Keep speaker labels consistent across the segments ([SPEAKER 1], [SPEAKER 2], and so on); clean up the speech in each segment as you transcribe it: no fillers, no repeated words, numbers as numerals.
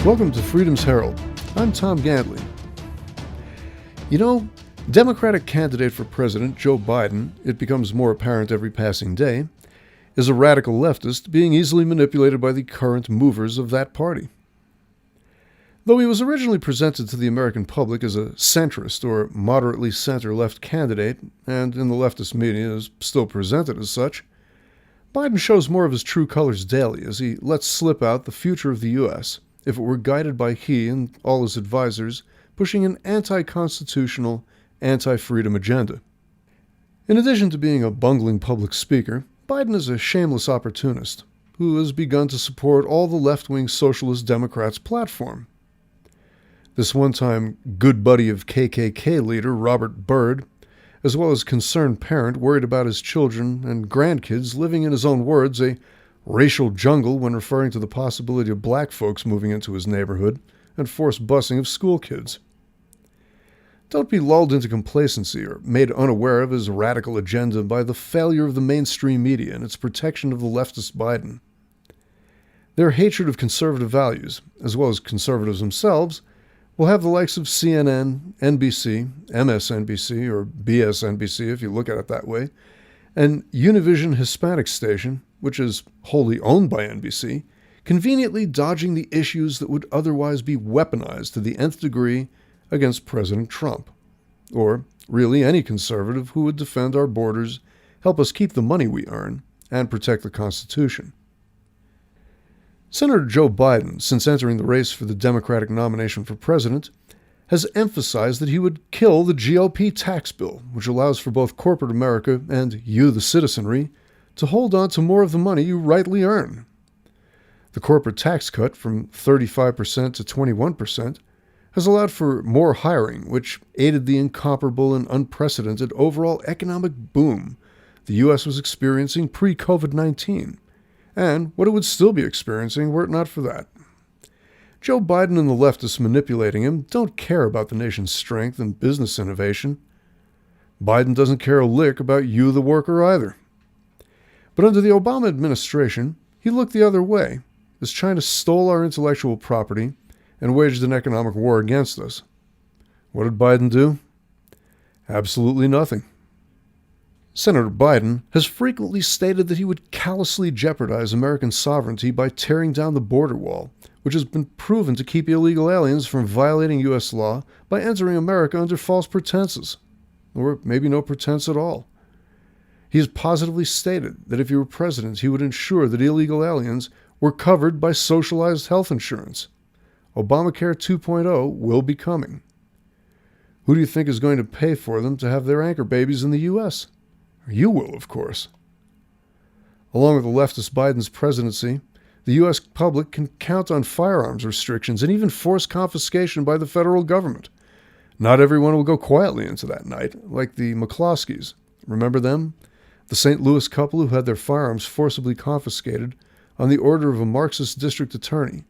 [SPEAKER 1] Welcome to Freedom's Herald. I'm Tom Gandley. You know, Democratic candidate for president Joe Biden, it becomes more apparent every passing day, is a radical leftist being easily manipulated by the current movers of that party. Though he was originally presented to the American public as a centrist or moderately center-left candidate, and in the leftist media is still presented as such, Biden shows more of his true colors daily as he lets slip out the future of the U.S. if it were guided by he and all his advisors pushing an anti-constitutional, anti-freedom agenda. In addition to being a bungling public speaker, Biden is a shameless opportunist who has begun to support all the left-wing socialist Democrats' platform. This one-time good buddy of KKK leader Robert Byrd, as well as concerned parent worried about his children and grandkids living in his own words a racial jungle when referring to the possibility of black folks moving into his neighborhood and forced busing of school kids. Don't be lulled into complacency or made unaware of his radical agenda by the failure of the mainstream media and its protection of the leftist Biden. Their hatred of conservative values, as well as conservatives themselves, will have the likes of CNN, NBC, MSNBC, or BSNBC if you look at it that way, and Univision Hispanic station, which is wholly owned by NBC, conveniently dodging the issues that would otherwise be weaponized to the nth degree against President Trump, or really any conservative who would defend our borders, help us keep the money we earn, and protect the Constitution. Senator Joe Biden, since entering the race for the Democratic nomination for president, has emphasized that he would kill the GOP tax bill, which allows for both corporate America and you, the citizenry, to hold on to more of the money you rightly earn. The corporate tax cut from 35% to 21% has allowed for more hiring, which aided the incomparable and unprecedented overall economic boom the U.S. was experiencing pre-COVID-19, and what it would still be experiencing were it not for that. Joe Biden and the leftists manipulating him don't care about the nation's strength and business innovation. Biden doesn't care a lick about you, the worker, either. But under the Obama administration, he looked the other way, as China stole our intellectual property and waged an economic war against us. What did Biden do? Absolutely nothing. Senator Biden has frequently stated that he would callously jeopardize American sovereignty by tearing down the border wall, which has been proven to keep illegal aliens from violating U.S. law by entering America under false pretenses, or maybe no pretense at all. He has positively stated that if he were president, he would ensure that illegal aliens were covered by socialized health insurance. Obamacare 2.0 will be coming. Who do you think is going to pay for them to have their anchor babies in the U.S.? You will, of course. Along with the leftist Biden's presidency, the U.S. public can count on firearms restrictions and even forced confiscation by the federal government. Not everyone will go quietly into that night, like the McCloskeys. Remember them? The St. Louis couple who had their firearms forcibly confiscated on the order of a Marxist district attorney,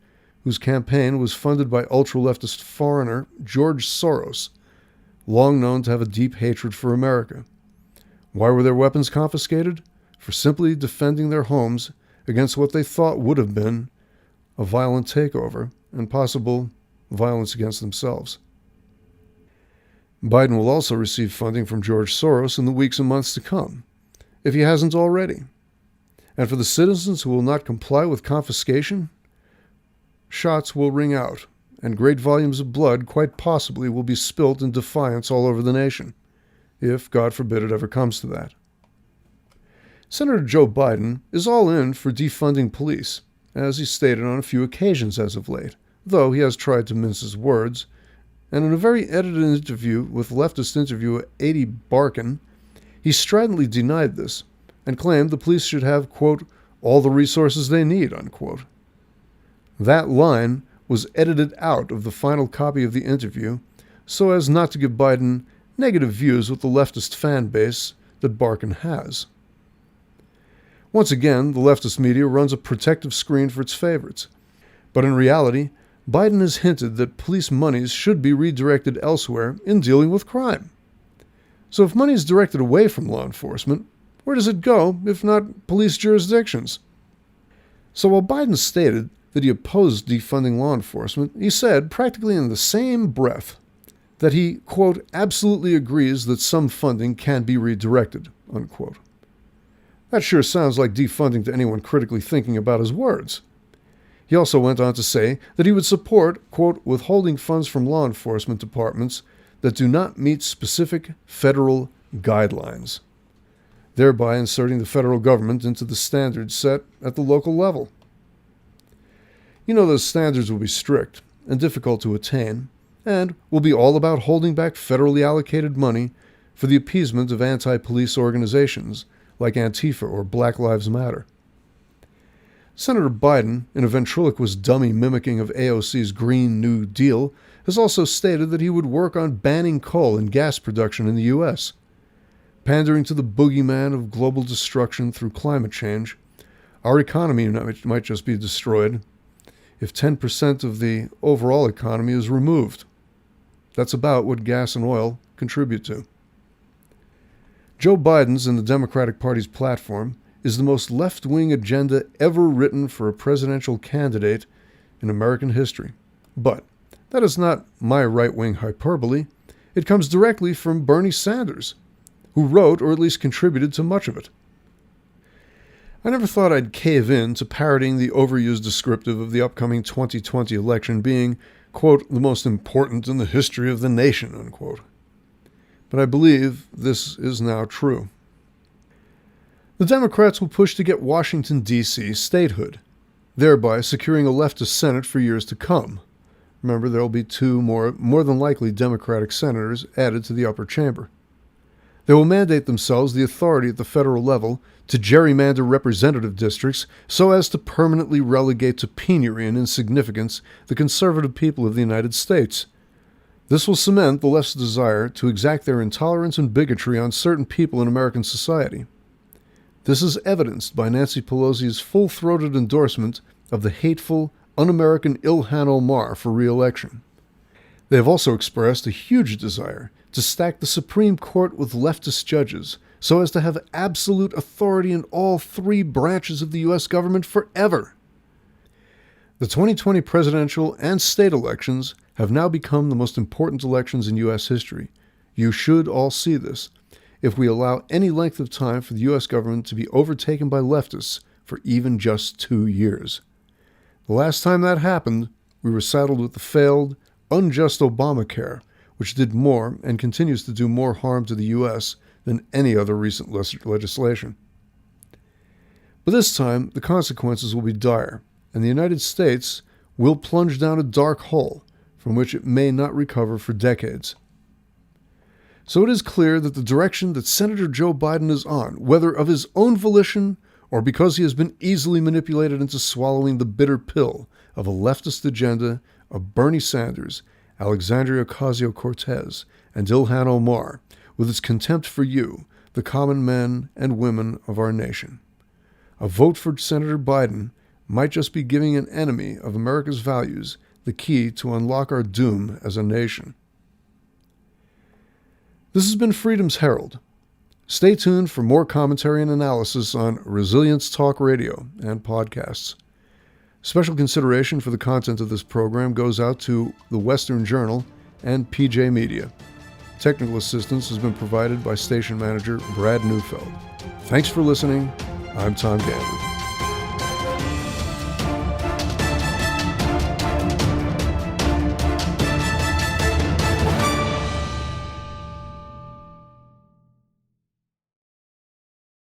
[SPEAKER 1] whose campaign was funded by ultra-leftist foreigner George Soros, long known to have a deep hatred for America. Why were their weapons confiscated? For simply defending their homes against what they thought would have been a violent takeover and possible violence against themselves. Biden will also receive funding from George Soros in the weeks and months to come, if he hasn't already. And for the citizens who will not comply with confiscation, shots will ring out, and great volumes of blood quite possibly will be spilt in defiance all over the nation, if, God forbid, it ever comes to that. Senator Joe Biden is all in for defunding police, as he stated on a few occasions as of late, though he has tried to mince his words, and in a very edited interview with leftist interviewer Adi Barkan, he stridently denied this and claimed the police should have, quote, all the resources they need, unquote. That line was edited out of the final copy of the interview so as not to give Biden negative views with the leftist fan base that Barkan has. Once again, the leftist media runs a protective screen for its favorites. But in reality, Biden has hinted that police monies should be redirected elsewhere in dealing with crime. So if money is directed away from law enforcement, where does it go if not police jurisdictions? So while Biden stated that he opposed defunding law enforcement, he said, practically in the same breath, that he, quote, absolutely agrees that some funding can be redirected, unquote. That sure sounds like defunding to anyone critically thinking about his words. He also went on to say that he would support, quote, withholding funds from law enforcement departments that do not meet specific federal guidelines, thereby inserting the federal government into the standards set at the local level. You know those standards will be strict and difficult to attain, and will be all about holding back federally allocated money for the appeasement of anti-police organizations like Antifa or Black Lives Matter. Senator Biden, in a ventriloquist dummy mimicking of AOC's Green New Deal, has also stated that he would work on banning coal and gas production in the U.S. Pandering to the boogeyman of global destruction through climate change, our economy might just be destroyed if 10% of the overall economy is removed. That's about what gas and oil contribute to. Joe Biden's and the Democratic Party's platform is the most left-wing agenda ever written for a presidential candidate in American history. But that is not my right-wing hyperbole. It comes directly from Bernie Sanders, who wrote or at least contributed to much of it. I never thought I'd cave in to parodying the overused descriptive of the upcoming 2020 election being, quote, the most important in the history of the nation, unquote. But I believe this is now true. The Democrats will push to get Washington, D.C. statehood, thereby securing a leftist Senate for years to come. Remember, there will be two more than likely Democratic senators added to the upper chamber. They will mandate themselves the authority at the federal level to gerrymander representative districts so as to permanently relegate to penury and insignificance the conservative people of the United States. This will cement the left's desire to exact their intolerance and bigotry on certain people in American society. This is evidenced by Nancy Pelosi's full-throated endorsement of the hateful, un-American Ilhan Omar for re-election. They have also expressed a huge desire to stack the Supreme Court with leftist judges so as to have absolute authority in all three branches of the U.S. government forever. The 2020 presidential and state elections have now become the most important elections in U.S. history. You should all see this if we allow any length of time for the U.S. government to be overtaken by leftists for even just 2 years. The last time that happened, we were saddled with the failed, unjust Obamacare, which did more and continues to do more harm to the U.S. than any other recent legislation. But this time, the consequences will be dire, and the United States will plunge down a dark hole from which it may not recover for decades. So it is clear that the direction that Senator Joe Biden is on, whether of his own volition or because he has been easily manipulated into swallowing the bitter pill of a leftist agenda of Bernie Sanders, Alexandria Ocasio-Cortez, and Ilhan Omar, with its contempt for you, the common men and women of our nation. A vote for Senator Biden might just be giving an enemy of America's values the key to unlock our doom as a nation. This has been Freedom's Herald. Stay tuned for more commentary and analysis on Resilience Talk Radio and podcasts. Special consideration for the content of this program goes out to the Western Journal and PJ Media. Technical assistance has been provided by station manager Brad Neufeld. Thanks for listening. I'm Tom Gandley.